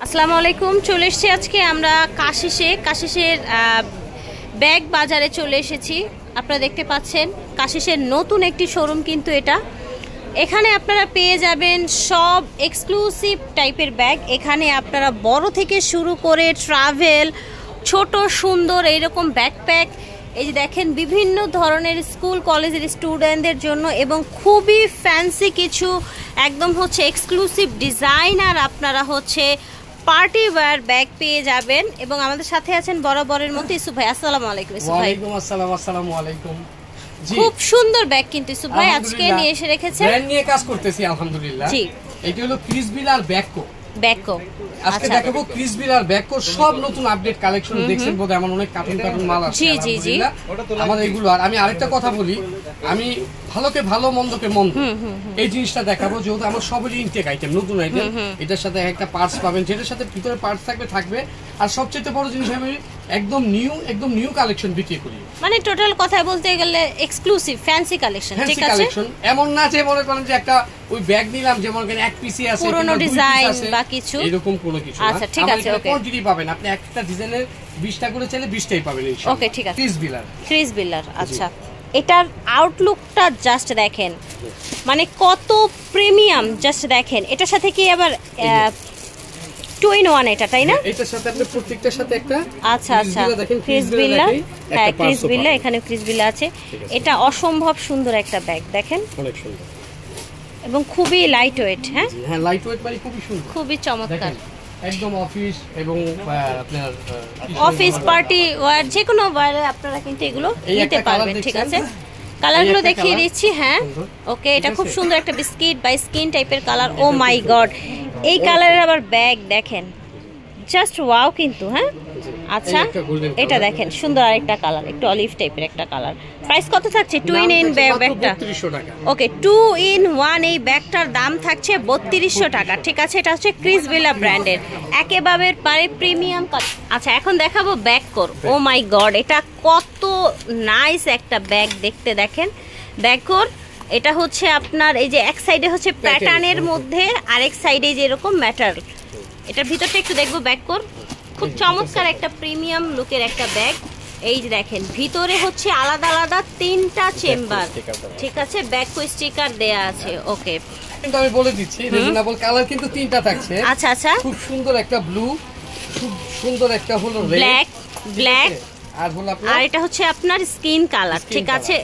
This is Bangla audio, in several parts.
আসসালামু আলাইকুম। চলে এসেছি আজকে আমরা কাশিসের ব্যাগ বাজারে চলে এসেছি। আপনারা দেখতে পাচ্ছেন কাশিসের নতুন একটি শোরুম, কিন্তু এখানে আপনারা পেয়ে যাবেন সব এক্সক্লুসিভ টাইপের ব্যাগ। এখানে আপনারা বড় থেকে শুরু করে ট্রাভেল, ছোট সুন্দর এইরকম ব্যাকপ্যাক, এই যে দেখেন বিভিন্ন ধরনের স্কুল কলেজের স্টুডেন্টদের জন্য, এবং খুবই ফ্যান্সি কিছু একদম এক্সক্লুসিভ ডিজাইন, আর আপনারা পার্টি ওয়্যার ব্যাগ পেয়ে যাবেন। এবং আমাদের সাথে আছেন বরাবরের মতো ইসুফ ভাই। আসসালামু আলাইকুম ইসুফ ভাই। ওয়ালাইকুম আসসালাম। আসসালামু আলাইকুম। খুব সুন্দর ব্যাগ কিন্তু ইসুফ ভাই আজকে নিয়ে এসে রেখেছেন। ব্র্যান্ড নিয়ে কাজ করতেছি আলহামদুলিল্লাহ। জি, এটা হলো ক্রিসবিল আর ব্যাককো। আজকে দেখাবো ক্রিসবিল আর ব্যাককো সব নতুন আপডেট কালেকশন। দেখছেন বোধ এমন অনেক কার্টুন মাল আছে। জি জি জি, আমাদের এগুলো। আর আমি আরেকটা কথা বলি, আমি ভালোকে ভালো মন্দকে মন্দ এই জিনিসটা দেখাবো, যেহেতু আমার সবই ইনটেক আইটেম, নতুন আইটেম। এটার সাথে একটা পার্টস পাবেন, যেটার সাথে ভিতরে পার্টস থাকবে। আর সবচেয়ে বড় জিনিস আমি একদম নিউ কালেকশন বিক্রি করি। মানে টোটাল কথা বলতে গেলে এক্সক্লুসিভ ফ্যান্সি কালেকশন। ঠিক আছে, এমন না যে মনে করেন যে একটা ওই ব্যাগ নিলাম যেমন এক পিসি আছে, পুরনো ডিজাইন বা কিছু এরকম কোনো কিছু না। আচ্ছা ঠিক আছে, ওকে। কোয়ান্টিটি পাবেন আপনি, একটা ডিজাইনের 20টা করে চাইলে 20টাই পাবেন ইনশাআল্লাহ। ওকে ঠিক আছে। ক্রিসবিলার। আচ্ছা, এটার আউটলুকটা জাস্ট দেখেন, মানে কত প্রিমিয়াম। জাস্ট দেখেন, এটার সাথে কি আবার 2 in 1 এটা, তাই না? এটার সাথে আপনি প্রত্যেকটার সাথে একটা আচ্ছা ক্রিসবিল্লা। হ্যাঁ, ক্রিসবিল্লা, এখানে ক্রিসবিল্লা আছে। এটা অসম্ভব সুন্দর একটা ব্যাগ, দেখেন অনেক সুন্দর এবং খুবই লাইট ওয়েট। হ্যাঁ, লাইট ওয়েট মানে খুবই সুন্দর, খুবই চমৎকার। একদম অফিস এবং আপনার অফিস পার্টি ওয়্যার, যে কোনো ওয়্যারে আপনারা কিন্তু এগুলো নিতে পারবেন। ঠিক আছে, কালারগুলো দেখিয়ে দিচ্ছি। হ্যাঁ ওকে, এটা খুব সুন্দর একটা বিস্কিট বা স্কিন টাইপের কালার। ও মাই গড, এই কালারের আবার ব্যাগ দেখেন, জাস্ট ওয়াও কিন্তু। হ্যাঁ আচ্ছা, এটা দেখেন সুন্দর আরেকটা কালার, একটু অলিভ টাইপের একটা কালার। প্রাইস কত থাকছে 2 in 1 ব্যাগটা? ওকে, 2 in 1 এই ব্যাগটার দাম থাকছে 3200 টাকা। ঠিক আছে, এটা ক্রিসবিলা ব্র্যান্ডের একেবারে প্রিমিয়াম। আচ্ছা, এখন দেখাবো ব্যাককোর। ও মাই গড, এটা কত নাইস একটা ব্যাগ দেখতে। দেখেন ব্যাককোর, এটা আপনার এই যে এক সাইডে প্যাটার্নের মধ্যে, আরেক সাইডে যে এরকম ম্যাটার। এটার ভিতরটা একটু দেখবো। ব্যাককোর খুব চমৎকার একটা প্রিমিয়াম লুকের একটা ব্যাগ। এই যে দেখেন, ভিতরে আলাদা আলাদা 3টা চেম্বার। ঠিক আছে, ব্যাককো স্টিকার দেয়া আছে। ওকে, কিন্তু আমি বলে দিচ্ছি রিজনেবল কালার কিন্তু 3টা থাকছে। আচ্ছা আচ্ছা, খুব সুন্দর একটা ব্লু, খুব সুন্দর একটা হলো ব্ল্যাক, আর এটা আপনার স্কিন কালার। ঠিক আছে,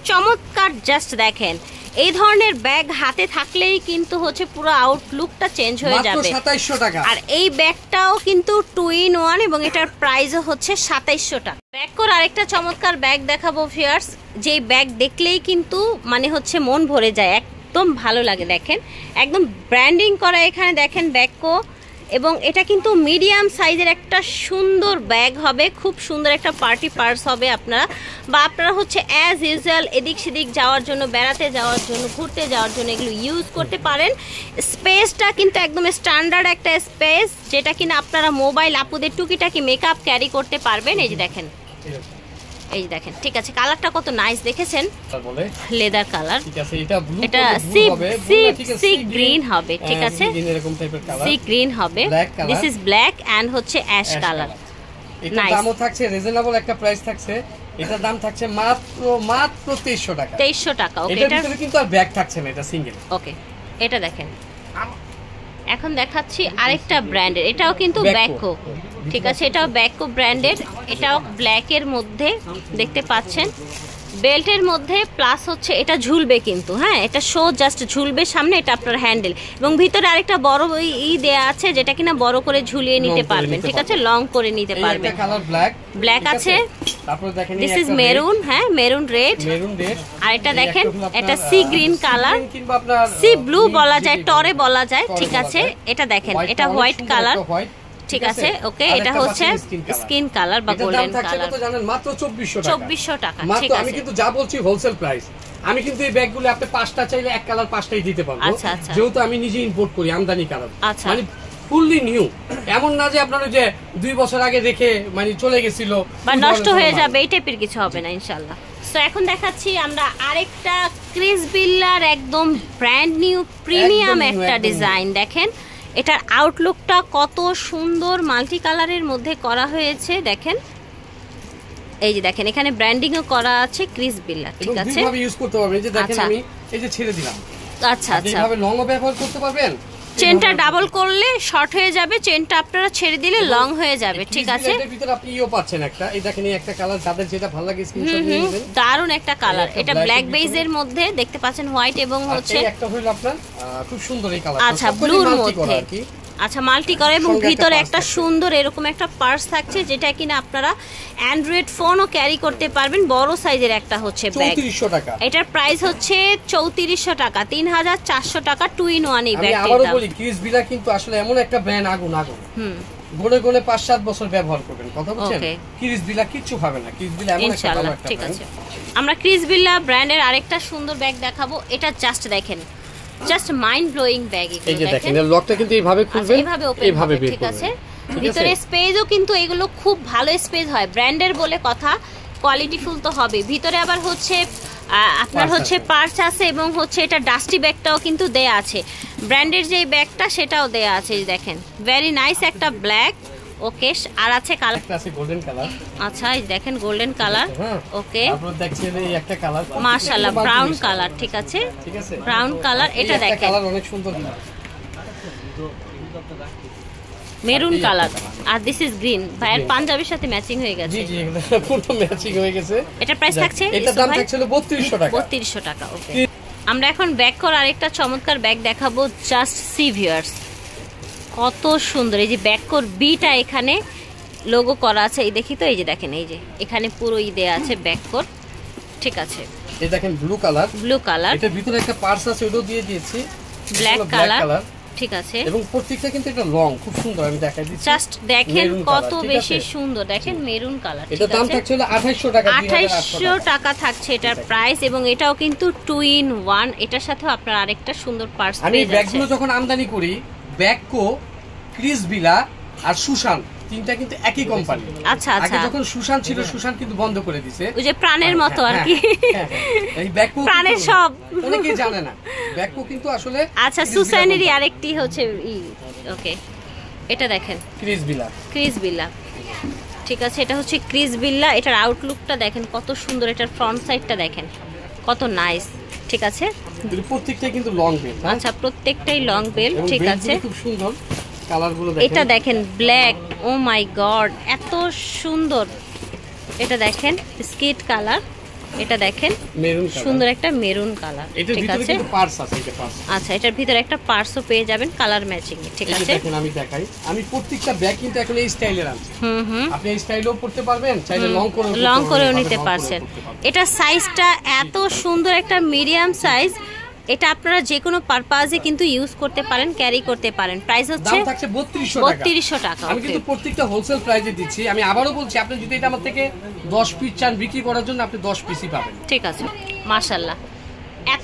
চমৎকার। জাস্ট দেখেন, এই ধরনের ব্যাগ হাতে থাকলেই কিন্তু পুরো আউটলুকটা চেঞ্জ হয়ে যাবে। 2700 টাকা। আর এই ব্যাগটাও কিন্তু 2 in 1 এবং এটার প্রাইসও 2700 টাকা। ব্যাগকোর আরেকটা চমৎকার ব্যাগ দেখাবো ভিউয়ার্স, যেই ব্যাগ দেখলেই কিন্তু মানে মন ভরে যায়, একদম ভালো লাগে। দেখেন একদম ব্র্যান্ডিং করা এখানে, দেখেন ব্যাগকো। এবং এটা কিন্তু মিডিয়াম সাইজের একটা সুন্দর ব্যাগ হবে, খুব সুন্দর একটা পার্টি পার্স হবে। আপনারা অ্যাজ ইউজুয়াল এদিক সেদিক যাওয়ার জন্য, বেড়াতে যাওয়ার জন্য, ঘুরতে যাওয়ার জন্য এগুলো ইউজ করতে পারেন। স্পেসটা কিন্তু একদম স্ট্যান্ডার্ড একটা স্পেস, যেটা কিনা আপনারা মোবাইল, আপুদের টুকিটাকি মেকআপ ক্যারি করতে পারবেন। এই যে দেখেন, ঠিক আছে, কালারটা কত নাইস দেখেছেন, লেদার কালার। এটা সি গ্রিন হবে। ঠিক আছে, সি গ্রিন হবে। This is black and ash colour. এটার দামও থাকছে রিজনেবল একটা প্রাইস থাকছে। এটার দাম থাকছে মাত্র 2300 টাকা। 2300 টাকা। ওকে, এটার ভিতরে কিন্তু আর ব্যাগ থাকছে না, এটা সিঙ্গেল। ওকে, এটা দেখেন। এখন দেখাচ্ছি আরেকটা ব্র্যান্ডের, এটাও কিন্তু ব্যাককো। ঠিক আছে, এটাও ব্যাককো ব্র্যান্ডের। এটাও ব্ল্যাকের মধ্যে দেখতে পাচ্ছেন, বেল্টের মধ্যে, প্লাস এটা ঝুলবে কিন্তু। হ্যাঁ, এটা জাস্ট ঝুলবে সামনে, এটা আপনার হ্যান্ডেল, এবং ভিতরে আরেকটা বড় দেয়া আছে, যেটা কিনা বড় করে ঝুলিয়ে নিতে পারবেন। ঠিক আছে, লং করে নিতে পারবেন। ব্ল্যাক আছে, তারপর দেখেন দিস ইজ মেরুন। হ্যাঁ, মেরুন রেড। আর এটা দেখেন, এটা sea green colour, C blue বলা যায়, টরে বলা যায়। ঠিক আছে, এটা দেখেন, এটা হোয়াইট কালার। ঠিক আছে, ওকে, এটা স্কিন কালার বা গোল্ডেন কালার। জানেন মাত্র 2400 টাকা। ঠিক আছে, আমি কিন্তু যা বলছি হোলসেল প্রাইস। আমি কিন্তু এই ব্যাগগুলো আপনি 5টা চাইলে এক কালার 5টাই দিতে পারবো। আচ্ছা আচ্ছা, যেহেতু আমি নিজে ইম্পোর্ট করি, আমদানি কালার। আচ্ছা, মানে ফুললি নিউ, এমন না যে আপনার যে 2 বছর আগে রেখে মানে চলে গেছিল বা নষ্ট হয়ে যাবে, এই টাইপের কিছু হবে না ইনশাআল্লাহ। সো এখন দেখাচ্ছি আমরা আরেকটা ক্রিসবিল্লার একদম ব্র্যান্ড নিউ প্রিমিয়াম একটা ডিজাইন। দেখেন এটার আউটলুকটা কত সুন্দর মাল্টি কালারের মধ্যে করা হয়েছে দেখেন। এই যে দেখেন এখানে ব্র্যান্ডিংও করা আছে ক্রিস বিল্লা, ঠিক আছে? দুইভাবে ইউজ করতে পারবেন। এই যে দেখেন আমি এই যে ছেড়ে দিলাম। আচ্ছা আচ্ছা, এইভাবে লংও ব্যবহার করতে পারবেন। চেনটা ডাবল করলে শর্ট হয়ে যাবে, চেনটা আপনারা ছেড়ে দিলে লং হয়ে যাবে, ঠিক আছে? এর ভিতর আপনি ইও পাচ্ছেন একটা, এই দেখেন এই একটা কালার, যাদের যেটা ভালো লাগে স্ক্রিনশট নিয়ে নেবেন। দারুণ একটা কালার, এটা ব্ল্যাক বেজের মধ্যে দেখতে পাচ্ছেন, হোয়াইট এবং হচ্ছে এই একটা হলো আপনার খুব সুন্দর এই কালার। আচ্ছা, ব্লুর মধ্যে, আচ্ছা মাল্টি করে, এবং ভিতরে একটা সুন্দর এরকম একটা পার্স থাকছে, যেটা কিনা আপনারা অ্যান্ড্রয়েড ফোনও ক্যারি করতে পারবেন। বড় সাইজের একটা হচ্ছে ব্যাগ, 3400 টাকা। এটার প্রাইস হচ্ছে 3400 টাকা, 3400 টাকা 2 in 1 এই ব্যাগটা। আমি আবারো বলি, ক্রিস বিলা কিন্তু আসলে এমন একটা ব্র্যান্ড, আগুন আগুন। গনে গনে 5-7 বছর ব্যবহার করবেন, কথা বলছেন? ক্রিস বিলা কিচ্ছু হবে না, ক্রিস বিলা এমন একটা ভালো একটা, ঠিক আছে। আমরা ক্রিস বিলা ব্র্যান্ডের আরেকটা সুন্দর ব্যাগ দেখাবো, এটা জাস্ট দেখেন, জাস্ট মাইন্ড ব্লোয়িং ব্যাগ। এই যে দেখেন এর লকটা কিন্তু এইভাবে খুলবেন, এইভাবে বের করবেন, ঠিক আছে? ভিতরে স্পেসও কিন্তু এগুলো খুব ভালো স্পেস হয়, ব্র্যান্ডের বলে কথা, কোয়ালিটি ফুল তো হবে। ভিতরে আবার হচ্ছে আপনার হচ্ছে পার্স আছে, এবং হচ্ছে এটা ডাস্টি ব্যাগটাও কিন্তু দেয়া আছে, ব্র্যান্ডের যে ব্যাগটা সেটাও দেয়া আছে। দেখেন ভেরি নাইস একটা ব্ল্যাক, ওকে। আর আছে কালার, একটা আছে গোল্ডেন কালার। আচ্ছা এই দেখেন গোল্ডেন কালার, ওকে। তারপর দেখছেন এই একটা কালার, মাশাআল্লাহ ব্রাউন কালার, ঠিক আছে? ঠিক আছে, ব্রাউন কালার, এটা দেখেন কালার অনেক সুন্দর, মেরুন কালার, আর দিস ইজ গ্রিন। ভাইয়ের পাঞ্জাবির সাথে ম্যাচিং হয়ে গেছে। জি জি, পুরো ম্যাচিং হয়ে গেছে। এটা প্রাইস থাকছে, এটা দাম থাকছিল 3200 টাকা। 3200 টাকা, ওকে। আমরা এখন ব্যাগ কর আরেকটা চমৎকার ব্যাগ দেখাবো, জাস্ট সি ভিউয়ার্স, কত সুন্দর। এই যে ব্যাগ কর বিটা এখানে লোগো করা আছে, এই দেখি তো, এই যে দেখেন এই যে এখানে পুরো ই দেয়া আছে ব্যাগ কর, ঠিক আছে? এই দেখেন ব্লু কালার, ব্লু কালার, এটার ভিতরে একটা পার্স আছে, ওটাও দিয়ে দিয়েছি, ব্ল্যাক কালার, ঠিক আছে? এবং প্রত্যেকটা কিন্তু এটা লং, খুব সুন্দর, আমি দেখাই দিচ্ছি। জাস্ট দেখেন কত বেশি সুন্দর, দেখেন মেরুন কালার। এটা দাম থাকছে 2800 টাকা, 2800 টাকা থাকছে এটার প্রাইস, এবং এটাও কিন্তু 2 in 1। এটার সাথে আপনার আরেকটা সুন্দর পার্স পেয়ে যাচ্ছেন। আমি ব্যাগগুলো যখন আমদানি করি, ব্যাগকো, ক্রিস বিলা আর সুশান, তিনটা কিন্তু একই কোম্পানি। আচ্ছা আচ্ছা, আগে যখন সুশান ছিল, সুশান কিন্তু বন্ধ করে দিয়েছে, ওই যে প্রাণের মতো আর কি, এই ব্যাগকো প্রাণের সব অনেকেই জানে না, ব্যাগকো কিন্তু আসলে আচ্ছা সুশানেরই আরেকটি হচ্ছে ওকে। এটা দেখেন ক্রিস বিলা, ক্রিস বিলা, ঠিক আছে? এটা হচ্ছে ক্রিস বিল্লা, এটার আউটলুকটা দেখেন কত সুন্দর, এটার ফ্রন্ট সাইডটা দেখেন কত নাইস, ঠিক আছে? প্রত্যেকটাই কিন্তু লং বেল। আচ্ছা প্রত্যেকটাই লং বেল, ঠিক আছে? খুব সুন্দর কালারগুলো দেখেন, এটা দেখেন ব্ল্যাক, ও মাই গড এত সুন্দর। এটা দেখেন স্কিট কালার, এটা দেখেন মেরুন সুন্দর একটা মেরুন কালার, ঠিক আছে? আচ্ছা এটার ভিতরে একটা পার্সও পেয়ে যাবেন কালার ম্যাচিং, ঠিক আছে? দেখেন আমি দেখাই, আমি প্রত্যেকটা ব্যাগ কিন্তু এখন এই স্টাইলের আনছি। আপনি এই স্টাইলও পড়তে পারবেন, চাইলে লং করেও নিতে পারছেন। এটা সাইজটা এত সুন্দর, একটা মিডিয়াম সাইজ, এটা আপনারা যে কোনো পারপাজে কিন্তু ইউজ করতে পারেন, ক্যারি করতে পারেন। প্রাইস হচ্ছে দাম থাকছে 3200 টাকা। আমি কিন্তু প্রত্যেকটা হোলসেল প্রাইসে দিচ্ছি। আমি আবারো বলছি, আপনি যদি এটা আমার থেকে 10 পিস চান বিক্রি করার জন্য, আপনি 10 পিসই পাবেন, ঠিক আছে? মাশাআল্লাহ এত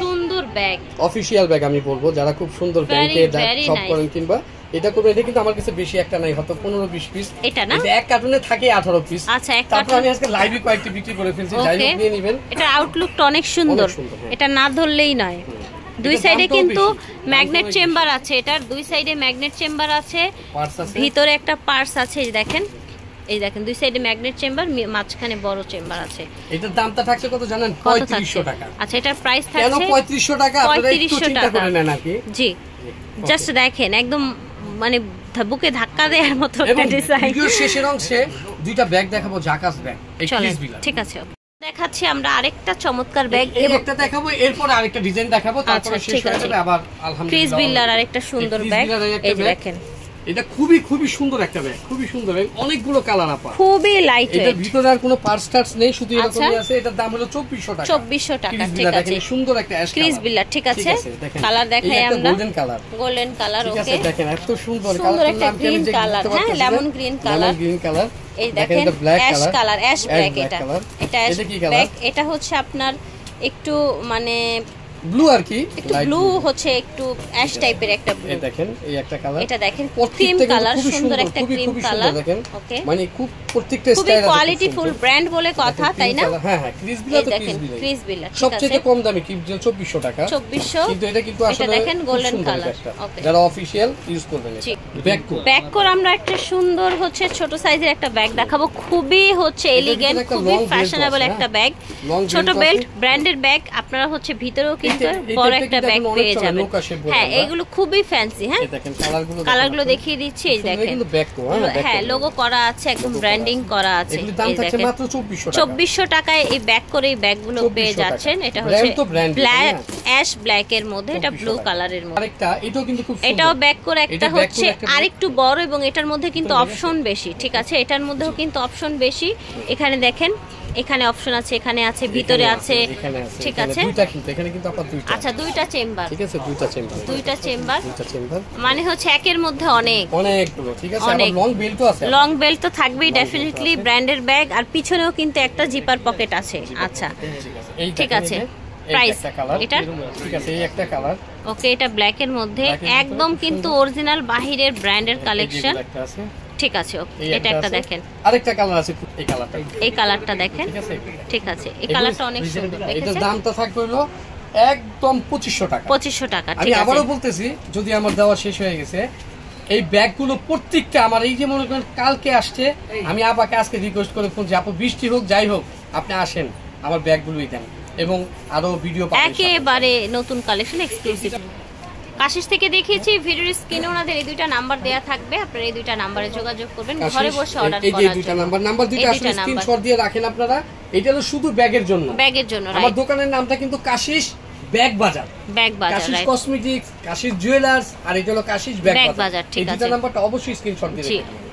সুন্দর ব্যাগ, অফিশিয়াল ব্যাগ আমি বলবো, যারা খুব সুন্দর ব্যাংকে শপ করেন কিংবা এটা করবে, এটা কিন্তু আমার কাছে বেশি একটা নাই, হয়তো 15-20 পিস। এটা না, এটা এক কার্টুনে থাকে 18 পিস। আচ্ছা এক কার্টুন আমি আজকে লাইভে কয়েকটি বিক্রি করে ফেলছি, যাই হোক নিয়ে নেবেন। এটা আউটলুকটা অনেক সুন্দর, এটা না ধরলেই নয়। দুই সাইডে কিন্তু ম্যাগনেট চেম্বার আছে, এটার দুই সাইডে ম্যাগনেট চেম্বার আছে, ভিতরে একটা পার্স আছে, এই দেখেন, এই দেখেন দুই সাইডে ম্যাগনেট চেম্বার, মাঝখানে বড় চেম্বার আছে। এটার দামটা থাকছে কত জানেন? 3500 টাকা। আচ্ছা এটার প্রাইস থাকছে কেন 3500 টাকা? আপনারা একটু চিন্তা করে নেন নাকি? জি জাস্ট দেখেন একদম মানে বুকে ধাক্কা দেওয়ার মতো একটা ডিজাইন। ভিডিও শেষের অংশে দুইটা ব্যাগ দেখাবো, জাকাস ব্যাগ, এই ক্রিস বিলা, ঠিক আছে? দেখাচ্ছি আমরা আরেকটা চমৎকার ব্যাগ, এই একটা দেখাবো, এরপর আরেকটা ডিজাইন দেখাবো, তারপরে শেষ হয়ে যাবে আবার। আলহামদুলিল্লাহ ক্রিস বিল্লার আরেকটা সুন্দর ব্যাগ, এই দেখেন এটা খুবই খুবই সুন্দর একটা ব্যাগ, খুবই সুন্দর ব্যাগ, অনেকগুলো কালার আপা, খুবই লাইট ওয়েট, এটার ভিতরে আর কোনো পার্স টার্স নেই, শুধু এরকমই আছে। এটার দাম হলো 2400 টাকা। 2400 টাকা, ঠিক আছে? সুন্দর একটা অ্যাশ ক্রিস বিল্লার, ঠিক আছে? কালার দেখাই আমরা, গোল্ডেন কালার, গোল্ডেন কালার, ওকে। দেখেন এত সুন্দর সুন্দর একটা গ্রিন কালার, হ্যাঁ lemon green colour, green colour, এই দেখেন অ্যাশ কালার, অ্যাশ ব্ল্যাক। এটা অ্যাশ ব্ল্যাক, এটা হচ্ছে আপনার একটু মানে ব্লু আর কি, একটু ব্লু হচ্ছে একটু অ্যাশ টাইপের একটা ব্লু। এই দেখেন এই একটা কালার, এটা দেখেন ক্রিম কালার, সুন্দর একটা ক্রিম কালার। ওকে মানে খুব প্রত্যেকটা স্টাইল খুব কোয়ালিটি ফুল ব্র্যান্ড বলে কথা, তাই না? হ্যাঁ হ্যাঁ, ক্রিস বিলা তো ক্রিস বিলা সবচেয়ে কম দামি ক্রিস বিলা 2400 টাকা, 2400। কিন্তু এটা কিন্তু আসলে এটা দেখেন গোল্ডেন কালার। ওকে, যারা অফিশিয়াল ইউজ করবেন। ব্যাককোর আমরা একটা সুন্দর হচ্ছে ছোট সাইজের একটা ব্যাগ দেখাবো, খুবই হচ্ছে এলিগেন্ট, খুবই ফ্যাশনেবল একটা ব্যাগ, ছোট বেল্ট ব্র্যান্ডের ব্যাগ। আপনারা হচ্ছে ভিতরেও কিন্তু বড় একটা ব্যাগ পেয়ে যাবেন। হ্যাঁ, এগুলো খুবই ফ্যান্সি। হ্যাঁ, কালারগুলো দেখিয়ে দিচ্ছি, এই দেখেন। হ্যাঁ, লোগো করা আছে, একদম ব্র্যান্ডিং করা আছে। এই দেখেন মাত্র 2400 টাকায় এই ব্যাগ করে এই ব্যাগগুলো পেয়ে যাচ্ছেন। এটা হচ্ছে ব্ল্যাক অ্যাশ ব্ল্যাক এর মধ্যে, এটা ব্লু কালারের মধ্যে। আরেকটা এটাও কিন্তু খুব সুন্দর, এটাও ব্যাগ করে একটা হচ্ছে আরেকটু বড়, এবং এটার মধ্যে কিন্তু অপশন বেশি। ঠিক আছে, এটার মধ্যেও কিন্তু অপশন বেশি। এখানে দেখেন, এখানে অপশন আছে, এখানে আছে, ভিতরে আছে। ঠিক আছে, দুইটা কিন্তু এখানে কিন্তু আপনার দুইটা। আচ্ছা, দুইটা চেম্বার। ঠিক আছে, দুইটা চেম্বার মানে হচ্ছে একের মধ্যে অনেক অনেকগুলো। ঠিক আছে, আবার লং বেল্টও আছে। লং বেল্ট তো থাকবেই ডেফিনেটলি, ব্র্যান্ডের ব্যাগ। আর পিছনেও কিন্তু একটা জিপার পকেট আছে। আচ্ছা, ঠিক আছে। প্রাইস এটা ঠিক আছে, এই একটা কালার। ওকে, এটা ব্ল্যাক এর মধ্যে একদম কিন্তু অরিজিনাল বাহিরের ব্র্যান্ডের কালেকশন। ঠিক আছে, এটা একটা দেখেন। আরেকটা কালার আছে, এই কালারটা, এই কালারটা দেখেন। ঠিক আছে, এই কালারটা অনেক সুন্দর। এটা দামটা থাকবে হলো একদম 2500 টাকা। 2500 টাকা। আমি আবারও বলতেছি, যদি আমার দেওয়া শেষ হয়ে গেছে, এই ব্যাগগুলো প্রত্যেকটা আমার এই যে মনে করেন কালকে আসছে, আমি আপাকে আজকে রিকোয়েস্ট করে ফোন যে আপু বৃষ্টি হোক যাই হোক আপনি আসেন, আমার ব্যাগগুলোই দেন, এবং আরো ভিডিও পাবেন একেবারে নতুন কালেকশন এক্সক্লুসিভ। কাশিস থেকে দেখিয়েছি, ভিডিওর স্ক্রিনে ওনাদের এই দুইটা নাম্বার দেয়া থাকবে, আপনারা এই দুইটা নাম্বারে যোগাযোগ করবেন ঘরে বসে অর্ডার করার জন্য। এই দুইটা নাম্বার দুইটা আসলে স্ক্রিনশট দিয়ে রাখেন আপনারা। এটা হলো শুধু ব্যাগের জন্য, আমার দোকানের নামটা কিন্তু কাশিস ব্যাগ বাজার, কাশিস কসমেটিক্স, কাশিস জুয়েলার্স, আর এটা হলো কাশিস ব্যাগ বাজার। এই দুইটা নাম্বারটা অবশ্যই স্ক্রিনশট দিয়ে রাখবেন।